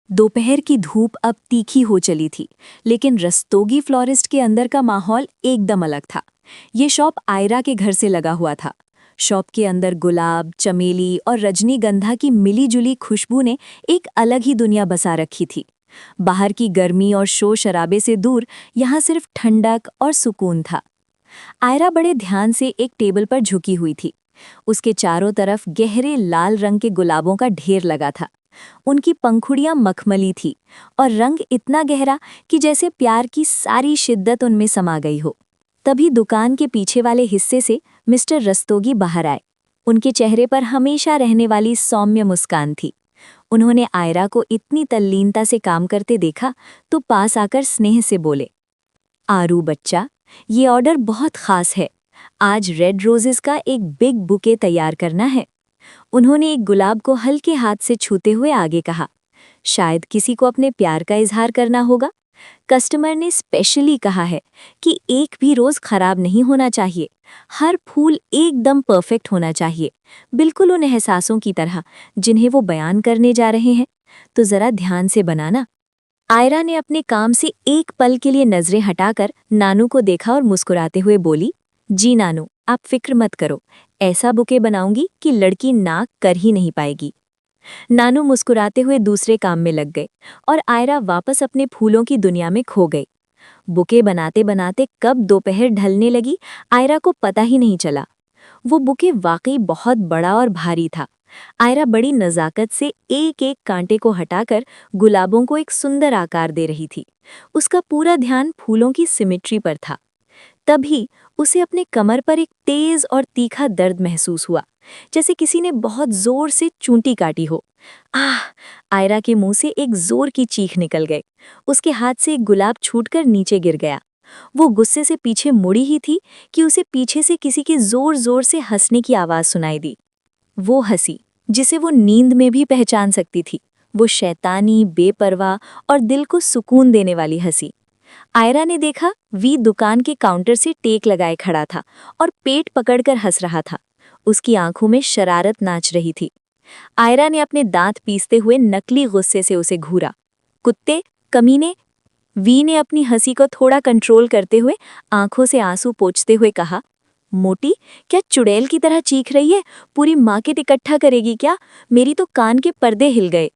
दोपहर की धूप अब तीखी हो चली थी, लेकिन रस्तोगी फ्लोरिस्ट के अंदर का माहौल एकदम अलग था। ये शॉप आयरा के घर से लगा हुआ था। शॉप के अंदर गुलाब, चमेली और रजनीगंधा की मिली-जुली खुशबू ने एक अलग ही दुनिया बसा रखी थी। बाहर की गर्मी और शोर शराबे से दूर यहाँ सिर्फ ठंडक और सुकून था। आयरा बड़े ध्यान से एक टेबल पर झुकी हुई थी। उसके चारों तरफ गहरे लाल रंग के गुलाबों का ढेर लगा था। उनकी पंखुड़ियां मखमली थी और रंग इतना गहरा कि जैसे प्यार की सारी शिद्दत उनमें समा गई हो। तभी दुकान के पीछे वाले हिस्से से मिस्टर रस्तोगी बाहर आए। उनके चेहरे पर हमेशा रहने वाली सौम्य मुस्कान थी। उन्होंने आयरा को इतनी तल्लीनता से काम करते देखा तो पास आकर स्नेह से बोले, आरू बच्चा, ये ऑर्डर बहुत खास है। आज रेड रोजेस का एक बिग बुके तैयार करना है। उन्होंने एक गुलाब को हल्के हाथ से छूते हुए आगे कहा, शायद किसी को अपने प्यार का इजहार करना होगा। कस्टमर ने स्पेशली कहा है कि एक भी रोज खराब नहीं होना चाहिए। हर फूल एकदम परफेक्ट होना चाहिए, बिल्कुल उन एहसासों की तरह जिन्हें वो बयान करने जा रहे हैं। तो जरा ध्यान से बनाना। आयरा ने अपने काम से एक पल के लिए नजरें हटाकर नानू को देखा और मुस्कुराते हुए बोली, जी नानू, आप फिक्र मत करो। ऐसा बुके बनाऊंगी कि लड़की नाक कर ही नहीं पाएगी। नानू मुस्कुराते हुए दूसरे काम में लग गए और आयरा वापस अपने फूलों की दुनिया में खो गई। बुके बनाते बनाते कब दोपहर ढलने लगी, आयरा को पता ही नहीं चला। वो बुके वाकई बहुत बड़ा और भारी था। आयरा बड़ी नज़ाकत से एक एक कांटे को हटाकर गुलाबों को एक सुंदर आकार दे रही थी। उसका पूरा ध्यान फूलों की सिमेट्री पर था। तभी उसे अपने कमर पर एक तेज और तीखा दर्द महसूस हुआ, जैसे किसी ने बहुत जोर से चूंटी काटी हो। आह! आयरा के मुंह से एक जोर की चीख निकल गई। उसके हाथ से एक गुलाब छूटकर नीचे गिर गया। वो गुस्से से पीछे मुड़ी ही थी कि उसे पीछे से किसी के जोर-जोर से हंसने की आवाज सुनाई दी। वो हंसी जिसे वो नींद में भी पहचान सकती थी। वो शैतानी, बेपरवाह और दिल को सुकून देने वाली हंसी। आयरा ने देखा, वी दुकान के काउंटर से टेक लगाए खड़ा था और पेट पकड़कर हंस रहा था। उसकी आंखों में शरारत नाच रही थी। आयरा ने अपने दांत पीसते हुए नकली गुस्से से उसे घूरा। कुत्ते, कमीने! वी ने अपनी हंसी को थोड़ा कंट्रोल करते हुए आंखों से आंसू पोंछते हुए कहा, मोटी, क्या चुड़ैल की तरह चीख रही है? पूरी मार्केट इकट्ठा करेगी क्या? मेरी तो कान के पर्दे हिल गए।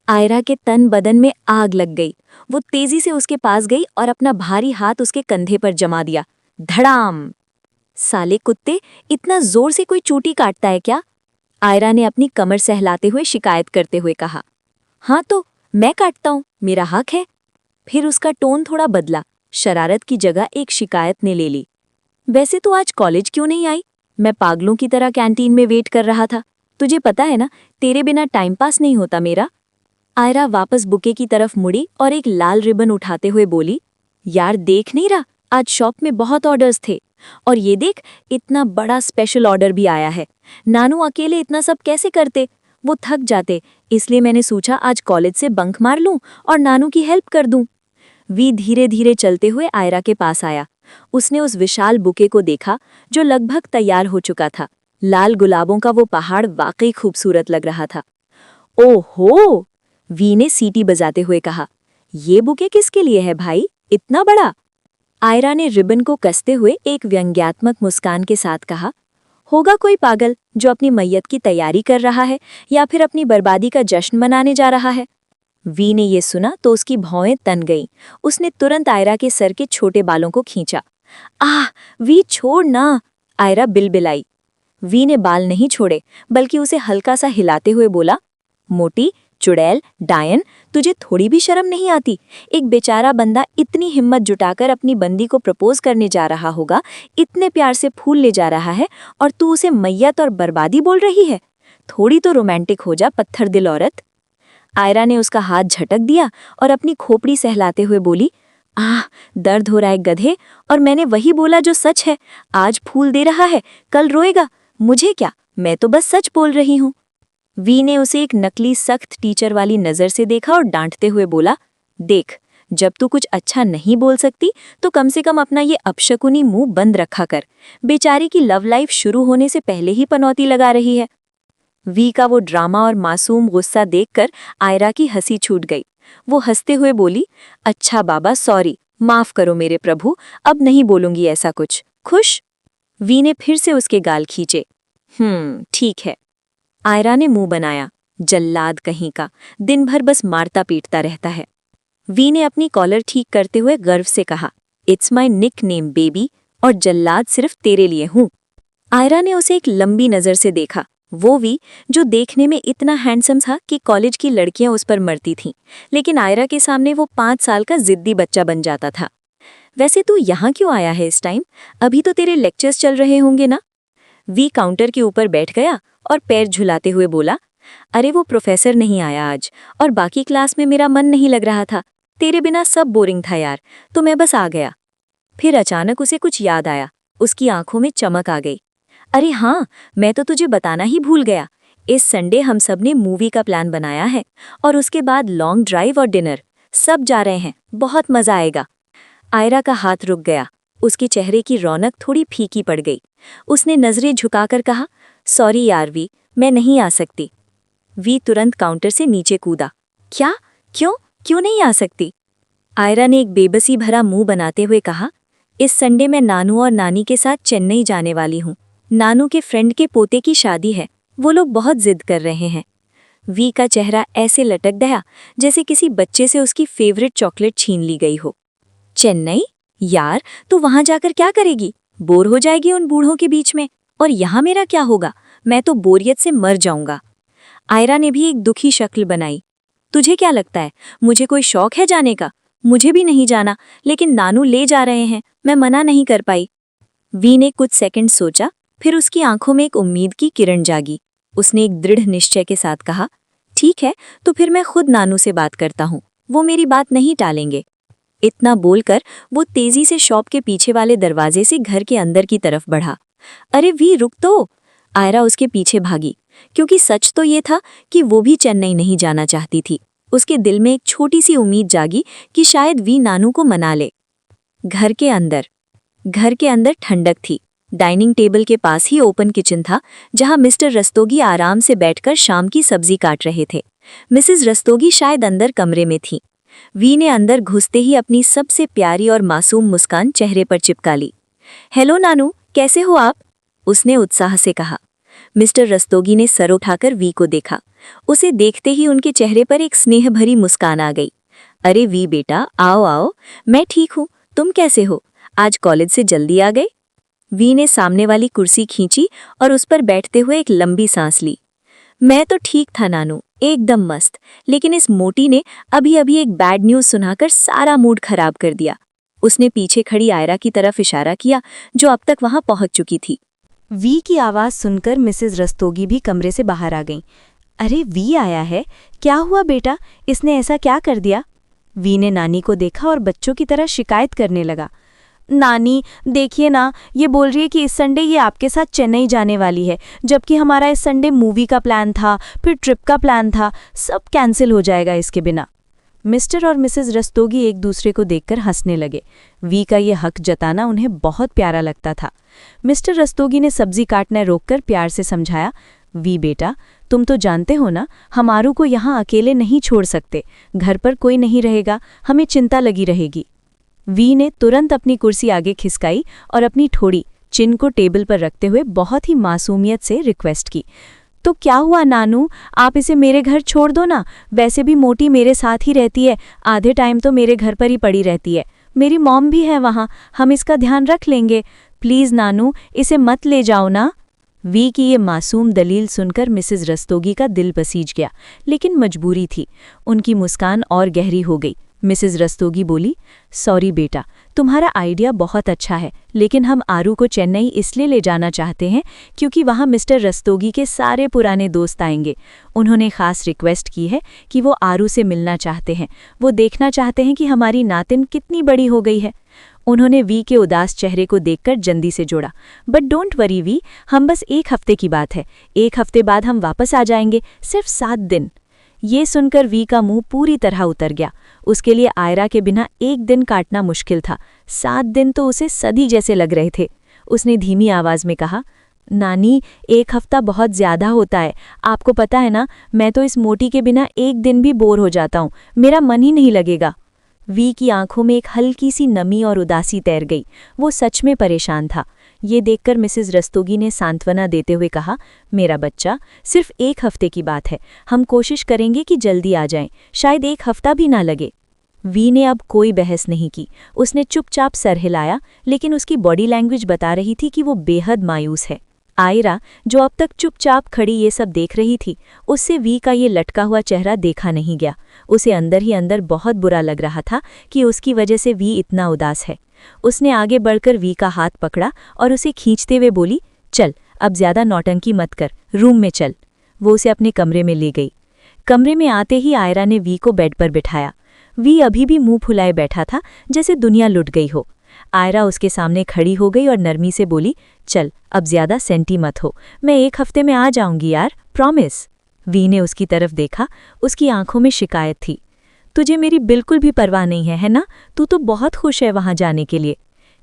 आयरा के तन बदन में आग लग गई। वो तेजी से उसके पास गई और अपना भारी हाथ उसके कंधे पर जमा दिया। धड़ाम! साले कुत्ते, इतना जोर से कोई चूटी काटता है क्या? आयरा ने अपनी कमर सहलाते हुए शिकायत करते हुए कहा। हाँ तो, मैं काटता हूँ, मेरा हक है। फिर उसका टोन थोड़ा बदला। शरारत की जगह एक शिकायत ने ले ली। वैसे तो आज कॉलेज क्यों नहीं आई? मैं पागलों की तरह कैंटीन में वेट कर रहा था। तुझे पता है ना, तेरे बिना टाइम पास नहीं होता मेरा। आयरा वापस बुके की तरफ मुड़ी और एक लाल रिबन उठाते हुए बोली, यार देख नहीं रहा, आज शॉप में बहुत ऑर्डर्स थे। और ये देख, इतना बड़ा स्पेशल ऑर्डर भी आया है। नानू अकेले इतना सब कैसे करते? वो थक जाते, इसलिए मैंने सोचा आज कॉलेज से बंक मार लूं और नानू की हेल्प कर दूं। वी धीरे धीरे चलते हुए आयरा के पास आया। उसने उस विशाल बुके को देखा जो लगभग तैयार हो चुका था। लाल गुलाबों का वो पहाड़ वाकई खूबसूरत लग रहा था। ओहो! वी ने सीटी बजाते हुए कहा, ये बुके किसके लिए है भाई, इतना बड़ा? आयरा ने रिबन को कसते हुए एक व्यंग्यात्मक मुस्कान के साथ कहा, होगा कोई पागल जो अपनी मैयत की तैयारी कर रहा है या फिर अपनी बर्बादी का जश्न मनाने जा रहा है। वी ने ये सुना तो उसकी भौएं तन गईं। उसने तुरंत आयरा के सर के छोटे बालों को खींचा। आह! वी छोड़ ना! आयरा बिलबिलाई। वी ने बाल नहीं छोड़े, बल्कि उसे हल्का सा हिलाते हुए बोला, मोटी, चुड़ैल, डायन, तुझे थोड़ी भी शर्म नहीं आती? एक बेचारा बंदा इतनी हिम्मत जुटाकर अपनी बंदी को प्रपोज करने जा रहा होगा, इतने प्यार से फूल ले जा रहा है और तू उसे मैयत और बर्बादी बोल रही है? थोड़ी तो रोमांटिक हो जा, पत्थर दिल औरत। आयरा ने उसका हाथ झटक दिया और अपनी खोपड़ी सहलाते हुए बोली, आह! दर्द हो रहा है गधे, और मैंने वही बोला जो सच है। आज फूल दे रहा है, कल रोएगा। मुझे क्या, मैं तो बस सच बोल रही हूँ। वी ने उसे एक नकली सख्त टीचर वाली नजर से देखा और डांटते हुए बोला, देख, जब तू कुछ अच्छा नहीं बोल सकती तो कम से कम अपना ये अपशकुनी मुंह बंद रखा कर। बेचारी की लव लाइफ शुरू होने से पहले ही पनौती लगा रही है। वी का वो ड्रामा और मासूम गुस्सा देखकर आयरा की हंसी छूट गई। वो हंसते हुए बोली, अच्छा बाबा, सॉरी, माफ करो मेरे प्रभु, अब नहीं बोलूंगी ऐसा कुछ। खुश? वी ने फिर से उसके गाल खींचे। ठीक है। आयरा ने मुंह बनाया, जल्लाद कहीं का, दिन भर बस मारता पीटता रहता है। वी ने अपनी कॉलर ठीक करते हुए गर्व से कहा, it's my nickname baby, और जल्लाद सिर्फ तेरे लिए हूँ। आयरा ने उसे एक लंबी नजर से देखा, वो वी जो देखने में इतना हैंडसम था कि कॉलेज की लड़कियां उस पर मरती थीं, लेकिन आयरा के सामने वो 5 साल का जिद्दी बच्चा बन जाता था। वैसे तू यहाँ क्यों आया है इस टाइम? अभी तो तेरे लेक्चर्स चल रहे होंगे ना? वी काउंटर के ऊपर बैठ गया और पैर झुलाते हुए बोला, अरे वो प्रोफेसर नहीं आया आज, और बाकी क्लास में मेरा मन नहीं लग रहा था। तेरे बिना सब बोरिंग था यार, तो मैं बस आ गया। फिर अचानक उसे कुछ याद आया, उसकी आंखों में चमक आ गई। अरे हाँ, मैं तो तुझे बताना ही भूल गया। इस संडे हम सब ने मूवी का प्लान बनाया है, और उसके बाद लॉन्ग ड्राइव और डिनर। सब जा रहे हैं, बहुत मजा आएगा। आयरा का हाथ रुक गया, उसके चेहरे की रौनक थोड़ी फीकी पड़ गई। उसने नजरें झुकाकर कहा, सॉरी यार वी, मैं नहीं आ सकती। वी तुरंत काउंटर से नीचे कूदा। क्या? क्यों नहीं आ सकती? आयरा ने एक बेबसी भरा मुंह बनाते हुए कहा, इस संडे मैं नानू और नानी के साथ चेन्नई जाने वाली हूँ। नानू के फ्रेंड के पोते की शादी है, वो लोग बहुत जिद कर रहे हैं। वी का चेहरा ऐसे लटक गया जैसे किसी बच्चे से उसकी फेवरेट चॉकलेट छीन ली गई हो। चेन्नई? यार, तो वहां जाकर क्या करेगी? बोर हो जाएगी उन बूढ़ों के बीच में। और यहाँ मेरा क्या होगा? मैं तो बोरियत से मर जाऊंगा। आयरा ने भी एक दुखी शक्ल बनाई। तुझे क्या लगता है, मुझे कोई शौक है जाने का? मुझे भी नहीं जाना, लेकिन नानू ले जा रहे हैं, मैं मना नहीं कर पाई। वी ने कुछ सेकंड सोचा, फिर उसकी आंखों में एक उम्मीद की किरण जागी। उसने एक दृढ़ निश्चय के साथ कहा, ठीक है, तो फिर मैं खुद नानू से बात करता हूँ, वो मेरी बात नहीं टालेंगे। इतना बोलकर वो तेजी से शॉप के पीछे वाले दरवाजे से घर के अंदर की तरफ बढ़ा। अरे वी, रुक तो! आयरा उसके पीछे भागी, क्योंकि सच तो ये था कि वो भी चेन्नई नहीं जाना चाहती थी। उसके दिल में एक छोटी सी उम्मीद जागी कि शायद वी नानू को मना ले। घर के अंदर ठंडक थी। डाइनिंग टेबल के पास ही ओपन किचन था, जहां मिस्टर रस्तोगी आराम से बैठकर शाम की सब्जी काट रहे थे। मिसेस रस्तोगी शायद अंदर कमरे में थी। वी ने अंदर घुसते ही अपनी सबसे प्यारी और मासूम मुस्कान चेहरे पर चिपका ली। हेलो नानू, कैसे हो आप? उसने उत्साह से कहा। मिस्टर रस्तोगी ने सर उठाकर वी को देखा। उसे देखते ही उनके चेहरे पर एक स्नेह भरी मुस्कान आ गई। अरे वी बेटा, आओ आओ, मैं ठीक हूँ, तुम कैसे हो? आज कॉलेज से जल्दी आ गए? वी ने सामने वाली कुर्सी खींची और उस पर बैठते हुए एक लंबी सांस ली। मैं तो ठीक था नानू, एकदम मस्त, लेकिन इस मोटी ने अभी अभी एक बैड न्यूज़ सुनाकर सारा मूड खराब कर दिया। उसने पीछे खड़ी आयरा की तरफ इशारा किया, जो अब तक वहां पहुंच चुकी थी। वी की आवाज़ सुनकर मिसेस रस्तोगी भी कमरे से बाहर आ गईं। अरे वी आया है, क्या हुआ बेटा, इसने ऐसा क्या कर दिया? वी ने नानी को देखा और बच्चों की तरह शिकायत करने लगा। नानी, देखिए ना, ये बोल रही है कि इस संडे ये आपके साथ चेन्नई जाने वाली है, जबकि हमारा इस संडे मूवी का प्लान था, फिर ट्रिप का प्लान था, सब कैंसिल हो जाएगा इसके बिना। मिस्टर और मिसेस रस्तोगी एक दूसरे को देखकर हंसने लगे। वी का ये हक जताना उन्हें बहुत प्यारा लगता था। मिस्टर रस्तोगी ने सब्जी काटना रोककर प्यार से समझाया, वी बेटा, तुम तो जानते हो ना, हम आरू को यहाँ अकेले नहीं छोड़ सकते। घर पर कोई नहीं रहेगा, हमें चिंता लगी रहेगी। वी ने तुरंत अपनी कुर्सी आगे खिसकाई और अपनी ठोड़ी चिन को टेबल पर रखते हुए बहुत ही मासूमियत से रिक्वेस्ट की। तो क्या हुआ नानू, आप इसे मेरे घर छोड़ दो ना, वैसे भी मोटी मेरे साथ ही रहती है, आधे टाइम तो मेरे घर पर ही पड़ी रहती है। मेरी मॉम भी है वहाँ, हम इसका ध्यान रख लेंगे। प्लीज़ नानू, इसे मत ले जाओ ना। वी की ये मासूम दलील सुनकर मिसेस रस्तोगी का दिल बसीज गया, लेकिन मजबूरी थी। उनकी मुस्कान और गहरी हो गई। मिसेस रस्तोगी बोली, सॉरी बेटा, तुम्हारा आइडिया बहुत अच्छा है, लेकिन हम आरू को चेन्नई इसलिए ले जाना चाहते हैं क्योंकि वहाँ मिस्टर रस्तोगी के सारे पुराने दोस्त आएंगे। उन्होंने खास रिक्वेस्ट की है कि वो आरू से मिलना चाहते हैं, वो देखना चाहते हैं कि हमारी नातिन कितनी बड़ी हो गई है। उन्होंने वी के उदास चेहरे को देखकर जल्दी से जोड़ा, बट डोंट वरी वी, हम बस 1 हफ्ते की बात है, 1 हफ्ते बाद हम वापस आ जाएंगे, सिर्फ 7 दिन। ये सुनकर वी का मुंह पूरी तरह उतर गया। उसके लिए आयरा के बिना 1 दिन काटना मुश्किल था, 7 दिन तो उसे सदी जैसे लग रहे थे। उसने धीमी आवाज में कहा, नानी, 1 हफ्ता बहुत ज़्यादा होता है। आपको पता है ना, मैं तो इस मोटी के बिना एक दिन भी बोर हो जाता हूँ। मेरा मन ही नहीं लगेगा। वी की आंखों में एक हल्की सी नमी और उदासी तैर गई। वो सच में परेशान था। ये देखकर मिसेस रस्तोगी ने सांत्वना देते हुए कहा, मेरा बच्चा, सिर्फ 1 हफ्ते की बात है। हम कोशिश करेंगे कि जल्दी आ जाएं। शायद 1 हफ्ता भी ना लगे। वी ने अब कोई बहस नहीं की। उसने चुपचाप सर हिलाया, लेकिन उसकी बॉडी लैंग्वेज बता रही थी कि वो बेहद मायूस है। आयरा, जो अब तक चुपचाप खड़ी ये सब देख रही थी, उससे वी का ये लटका हुआ चेहरा देखा नहीं गया। उसे अंदर ही अंदर बहुत बुरा लग रहा था कि उसकी वजह से वी इतना उदास है। उसने आगे बढ़कर वी का हाथ पकड़ा और उसे खींचते हुए बोली, चल, अब ज्यादा नौटंकी मत कर, रूम में चल। वो उसे अपने कमरे में ले गई। कमरे में आते ही आयरा ने वी को बेड पर बिठाया। वी अभी भी मुंह फुलाए बैठा था, जैसे दुनिया लुट गई हो। आयरा उसके सामने खड़ी हो गई और नरमी से बोली, चल, अब ज्यादा सेंटी मत हो। मैं 1 हफ्ते में आ जाऊंगी यार, प्रॉमिस। वी ने उसकी तरफ देखा। उसकी आंखों में शिकायत थी। तुझे मेरी बिल्कुल भी परवाह नहीं है ना? तू तो बहुत खुश है वहां जाने के लिए।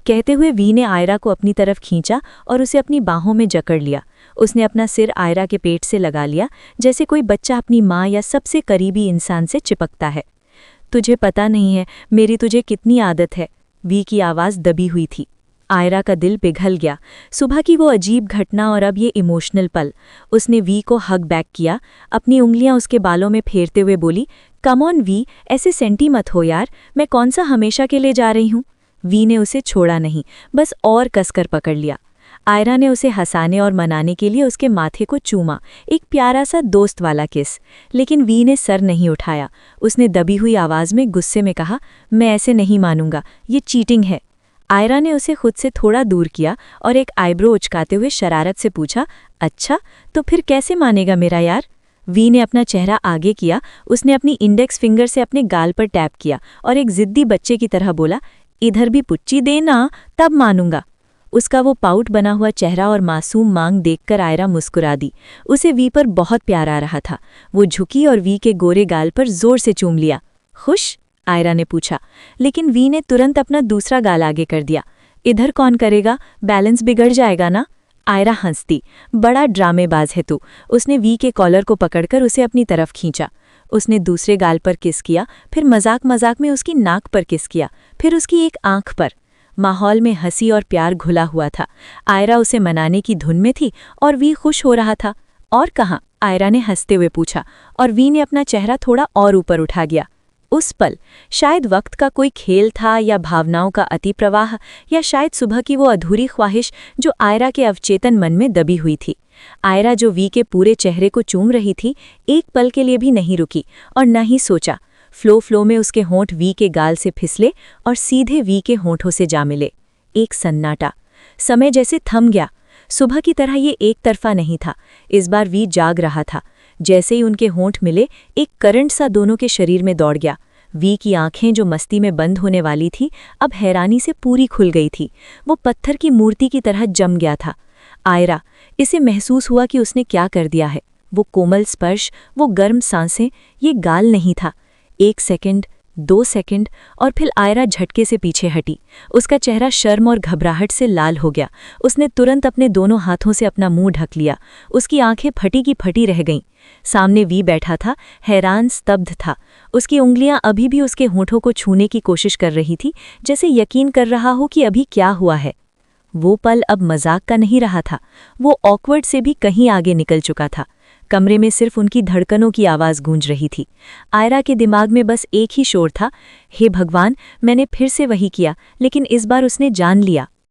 कहते हुए वी ने आयरा को अपनी तरफ खींचा और उसे अपनी बाहों में जकड़ लिया। उसने अपना सिर आयरा के पेट से लगा लिया, जैसे कोई बच्चा अपनी माँ या सबसे करीबी इंसान से चिपकता है। तुझे पता नहीं है मेरी तुझे कितनी आदत है। वी की आवाज़ दबी हुई थी। आयरा का दिल पिघल गया। सुबह की वो अजीब घटना और अब ये इमोशनल पल। उसने वी को हग बैक किया, अपनी उंगलियां उसके बालों में फेरते हुए बोली, कम ऑन वी, ऐसे सेंटी मत हो यार। मैं कौन सा हमेशा के लिए जा रही हूँ? वी ने उसे छोड़ा नहीं, बस और कसकर पकड़ लिया। आयरा ने उसे हंसाने और मनाने के लिए उसके माथे को चूमा, एक प्यारा सा दोस्त वाला किस। लेकिन वी ने सर नहीं उठाया। उसने दबी हुई आवाज़ में गुस्से में कहा, मैं ऐसे नहीं मानूंगा, ये चीटिंग है। आयरा ने उसे खुद से थोड़ा दूर किया और एक आईब्रो उचकाते हुए शरारत से पूछा, अच्छा, तो फिर कैसे मानेगा मेरा यार? वी ने अपना चेहरा आगे किया। उसने अपनी इंडेक्स फिंगर से अपने गाल पर टैप किया और एक जिद्दी बच्चे की तरह बोला, इधर भी पुच्ची देना, तब मानूंगा। उसका वो पाउट बना हुआ चेहरा और मासूम मांग देखकर आयरा मुस्कुरा दी। उसे वी पर बहुत प्यार आ रहा था। वो झुकी और वी के गोरे गाल पर जोर से चूम लिया। खुश? आयरा ने पूछा, लेकिन वी ने तुरंत अपना दूसरा गाल आगे कर दिया। इधर कौन करेगा? बैलेंस बिगड़ जाएगा ना। आयरा हंसती, बड़ा ड्रामेबाज है तू। उसने वी के कॉलर को पकड़कर उसे अपनी तरफ खींचा। उसने दूसरे गाल पर किस किया, फिर मजाक मजाक में उसकी नाक पर किस किया, फिर उसकी एक आंख पर। माहौल में हंसी और प्यार घुला हुआ था। आयरा उसे मनाने की धुन में थी और वी खुश हो रहा था। और कहाँ? आयरा ने हंसते हुए पूछा और वी ने अपना चेहरा थोड़ा और ऊपर उठा गया। उस पल शायद वक्त का कोई खेल था, या भावनाओं का अति प्रवाह, या शायद सुबह की वो अधूरी ख्वाहिश जो आयरा के अवचेतन मन में दबी हुई थी। आयरा, जो वी के पूरे चेहरे को चूम रही थी, एक पल के लिए भी नहीं रुकी और न ही सोचा। फ्लो में उसके होंठ वी के गाल से फिसले और सीधे वी के होंठों से जा मिले। एक सन्नाटा। समय जैसे थम गया। सुबह की तरह ये एक तरफा नहीं था। इस बार वी जाग रहा था। जैसे ही उनके होंठ मिले, एक करंट सा दोनों के शरीर में दौड़ गया। वी की आंखें, जो मस्ती में बंद होने वाली थी, अब हैरानी से पूरी खुल गई थी। वो पत्थर की मूर्ति की तरह जम गया था। आयरा, इसे महसूस हुआ कि उसने क्या कर दिया है। वो कोमल स्पर्श, वो गर्म सांसें, ये गाल नहीं था। 1 सेकंड, 2 सेकंड, और फिर आयरा झटके से पीछे हटी। उसका चेहरा शर्म और घबराहट से लाल हो गया। उसने तुरंत अपने दोनों हाथों से अपना मुंह ढक लिया। उसकी आंखें फटी की फटी रह गईं। सामने वी बैठा था, हैरान, स्तब्ध था। उसकी उंगलियां अभी भी उसके होठों को छूने की कोशिश कर रही थी, जैसे यकीन कर रहा हो कि अभी क्या हुआ है। वो पल अब मजाक का नहीं रहा था। वो ऑकवर्ड से भी कहीं आगे निकल चुका था। कमरे में सिर्फ उनकी धड़कनों की आवाज़ गूंज रही थी। आयरा के दिमाग में बस एक ही शोर था, हे भगवान, मैंने फिर से वही किया, लेकिन इस बार उसने जान लिया।